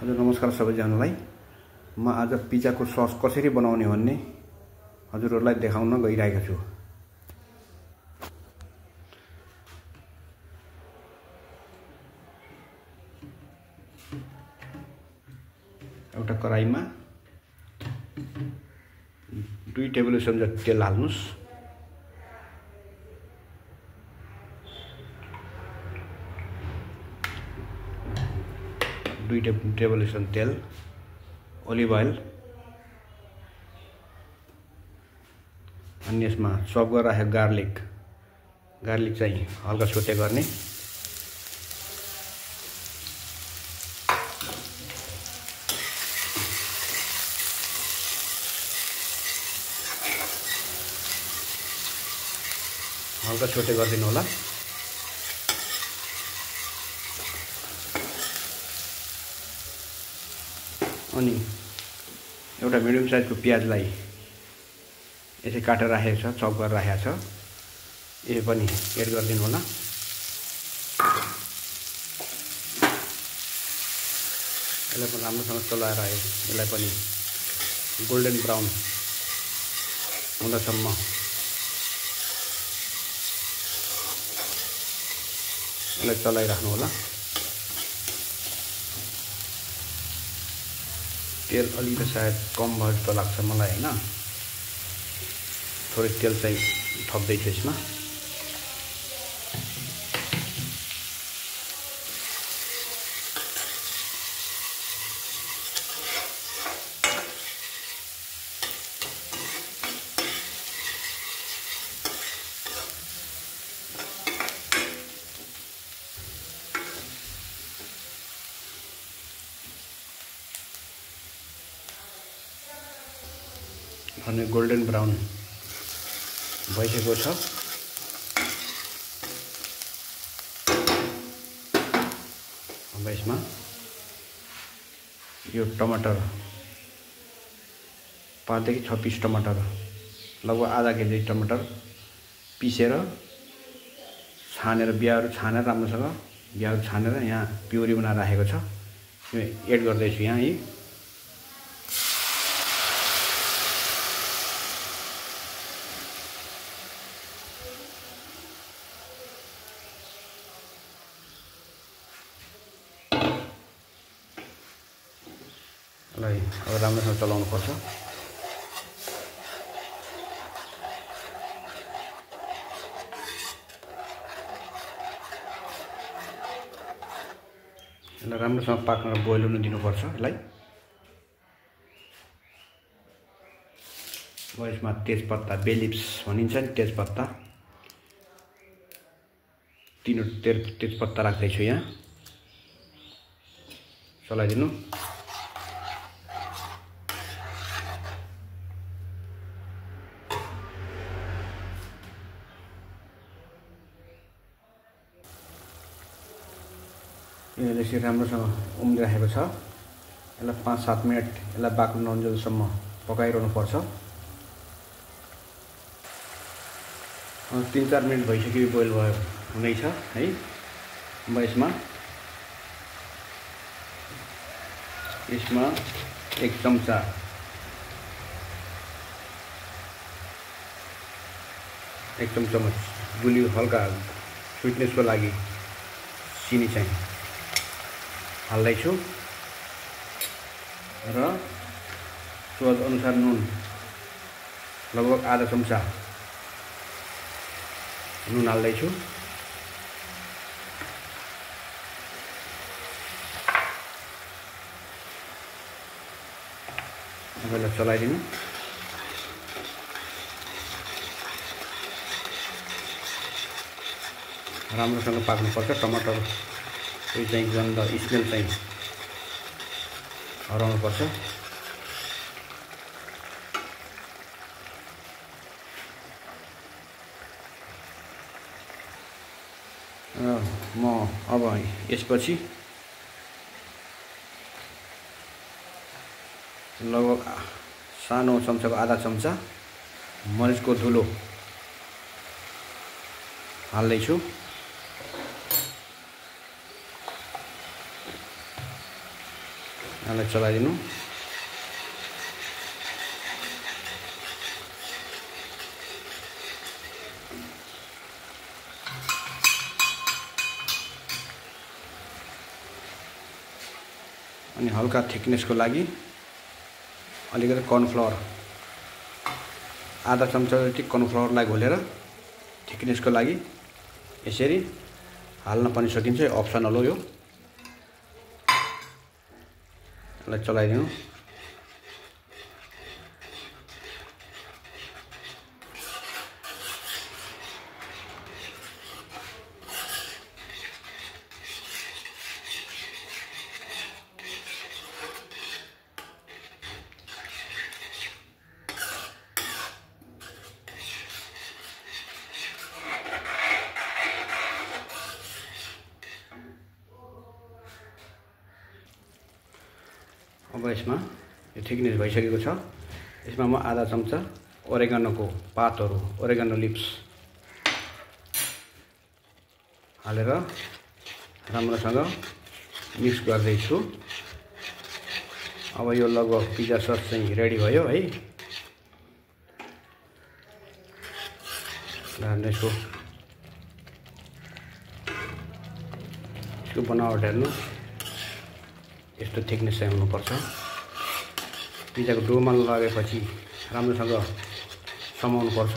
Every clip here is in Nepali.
हजुर नमस्कार सबैजनालाई। म आज पिज्जाको सस कसरी बनाउने भन्ने हजुरहरूलाई देखाउन गइरहेको छु। एउटा कराईमा 2 टेबलस्पुन जति तेल हाल्नुस्। दुई टेबलस्पुन तेल, ओलिभ ओइल, अनि यसमा चप गरेर राखेको गार्लिक चाहिँ हल्का सोटे गर्ने। हल्का सोटे गरिदिनु होला। अनि एउटा मिडियम साइजको प्याजलाई यसै काटेर राखेको छ, चप गरेर राखेको छ, यो पनि एड गरिदिनु होला। यसलाई पनि राम्रोसँग चलाएर यसलाई पनि गोल्डन ब्राउन हुँदासम्म यसलाई चलाइराख्नु होला। तेल अलिकति सायद कम भयो जस्तो लाग्छ मलाई हैन, थोरै तेल चाहिँ थप्दैछु यसमा। अनि गोल्डन ब्राउन भइसकेको छ। अब यसमा यो टमाटर 5 देखि 6 पिस टमाटर, लगभग आधा केजी टमाटर पिसेर छानेर राम्रोसँग बियाहरू छानेर यहाँ प्युरी बनाएर राखेको छ, यो एड गर्दैछु यहाँ। यी अब राम्रोसँग चलाउनु पर्छ। यसलाई राम्रोसँग पाक्न बोइल हुन दिनुपर्छ यसलाई। अब यसमा तेजपत्ता, बे लिप्स भनिन्छ नि, तेजपत्ता 3 तेजपत्ता राख्दैछु यहाँ, चलाइदिनु। यो यसरी राम्रोसँग उम्लिराखेको छ। यसलाई 5-7 मिनट यसलाई बाक्लो नहुन्जेलसम्म पकाइरहनु पर्छ। 3-4 मिनट भइसक्यो, बोइल भयो हुँदैछ है। अब यसमा 1 चम्चा गुलियो हल्का स्विटनेसको लागि चिनी चाहिँ हाल्दैछु र स्वाद अनुसार नुन लगभग आधा चम्चा नुन हाल्दैछु। अब यसलाई चलाइदिनु। राम्रोसँग पाक्नुपर्छ। टमाटर यो चाहिँ गन्ध स्मेल चाहिँ हराउनुपर्छ। म अब यसपछि लगभग सानो चम्चाको आधा चम्चा मरिचको धुलो हाल्दैछु। यसलाई चलाइदिनु। अनि हल्का थिकनेसको लागि अलिकति कर्नफ्लावर आधा चम्चा जति कर्नफ्लावरलाई घोलेर थिकनेसको लागि यसरी हाल्न पनि सकिन्छ। अप्सनल हो यो। यसलाई चलाइदिनु। अब यसमा यो थिकनेस भइसकेको छ। यसमा म आधा चम्चा ओरेगानोको पातहरू, ओरेगानो लिप्स हालेर राम्रोसँग मिक्स गर्दैछु। अब यो लगभग पिज्जा सस चाहिँ रेडी भयो है। यसको बनावट हेर्नु, यस्तो थिकनेस चाहिँ हुनुपर्छ। पिज्जाको डोमा लगेपछि राम्रोसँग समाउनु पर्छ।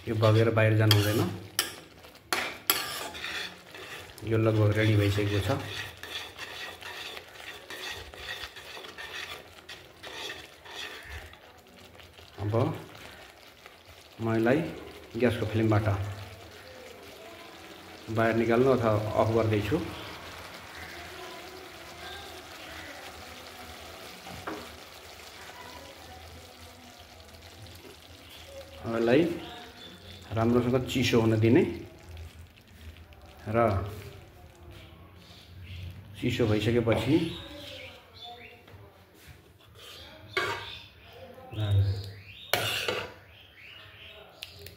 यो बगेर बाहिर जानु हुँदैन। यो लगभग रेडी भइसकेको छ। अब म यसलाई ग्यासको फ्लेमबाट बाहिर निकाल्नु अथवा अफ गर्दैछु। यसलाई राम्रोसँग चिसो हुन दिने र चिसो भइसकेपछि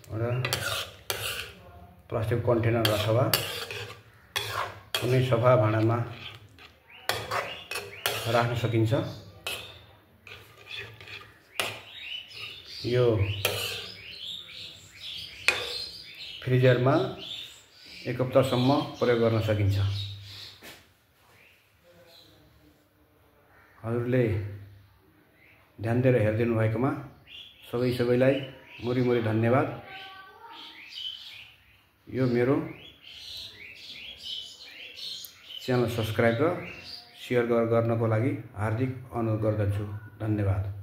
एउटा प्लास्टिक कन्टेनर अथवा कुनै सफा भाँडामा राख्न सकिन्छ। यो फ्रिजरमा 1 हप्तासम्म प्रयोग गर्न सकिन्छ। हजुरले ध्यान दिएर हेरिदिनु भएकोमा सबैलाई मुरी धन्यवाद। यो मेरो च्यानल सब्स्क्राइब र सेयर गर्नको लागि हार्दिक अनुरोध गर्दछु। धन्यवाद।